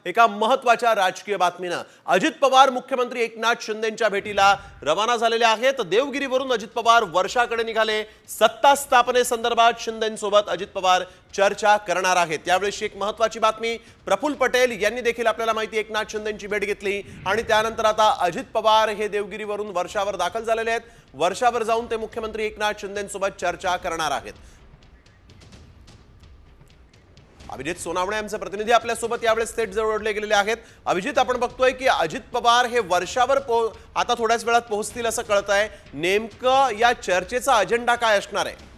एका महत्त्वाच्या राजकीय बातमीनं अजित पवार मुख्यमंत्री एकनाथ शिंदेंच्या भेटीला रवाना झालेले आहेत। देवगिरीवरून अजित पवार वर्षाकडे निघाले। सत्ता स्थापनेसंदर्भात शिंदेंसोबत अजित पवार चर्चा करणार आहेत। यावेळी एक महत्त्वाची बातमी, प्रफुल्ल पटेल यांनी देखील आपल्याला माहिती एकनाथ शिंदेंची भेट घेतली आणि त्यानंतर आता अजित पवार हे देवगिरीवरून वर्षावर दाखल झालेले आहेत। वर्षावर जाऊन ते मुख्यमंत्री एकनाथ शिंदेंसोबत चर्चा करणार आहेत। अभिजित सोनावणे आमचे प्रतिनिधी आपल्या सोबत यावेळेस थेट जोडले गेलेले आहेत। अभिजित, आपण बघतोय की अजित पवार हे वर्षावर आता थोड्याच वेळात पोहोचतील असं कळतंय। नेमकं या चर्चेचा अजेंडा काय असणार आहे?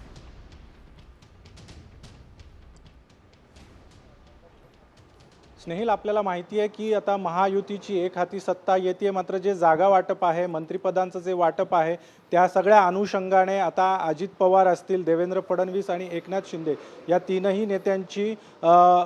स्नेहिल, आपल्याला माहिती आहे की आता महायुतीची एक हाती सत्ता येते, मात्र जे जागा वाटप आहे, मंत्रिपदांचं जे वाटप आहे, त्या सगळ्या अनुषंगाने आता अजित पवार असतील, देवेंद्र फडणवीस आणि एकनाथ शिंदे या तीनही नेत्यांची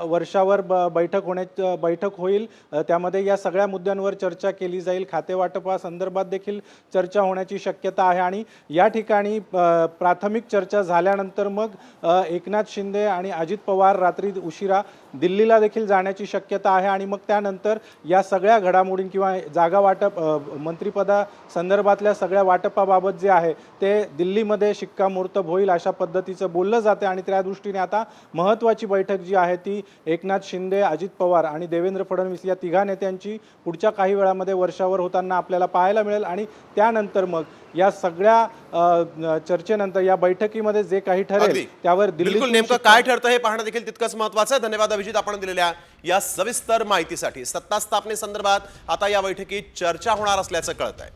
वर्षावर बैठक होईल। त्यामध्ये या सगळ्या मुद्द्यांवर चर्चा केली जाईल। खाते वाटपासंदर्भात देखील चर्चा होण्याची शक्यता आहे आणि या ठिकाणी प्राथमिक चर्चा झाल्यानंतर मग एकनाथ शिंदे आणि अजित पवार रात्री उशिरा दिल्लीला देखील जाण्याची शक्यता आहे आणि मग त्यानंतर या सगळ्या घडामोडी किंवा जागा वाटप मंत्रिपदा संदर्भातल्या सगळ्या वाटपाबाबत जे आहे ते दिल्लीमध्ये शिक्कामोर्तब होईल अशा पद्धतीचं बोललं जाते आणि त्या दृष्टीने आता महत्त्वाची बैठक जी आहे ती एकनाथ शिंदे, अजित पवार आणि देवेंद्र फडणवीस या तिघा नेत्यांची पुढच्या काही वेळामध्ये वर्षावर होताना आपल्याला पाहायला मिळेल आणि त्यानंतर मग या सगळ्या चर्चेनंतर या बैठकीमध्ये जे काही ठरेल त्यावर बिलकुल नेमकं काय ठरतं हे पाहणं देखील तितकंच महत्त्वाचं आहे। धन्यवाद अभिजित, आपण दिलेल्या या सविस्तर माहितीसाठी। सत्ता स्थापनेसंदर्भात आता या बैठकीत चर्चा होणार असल्याचं कळतंय।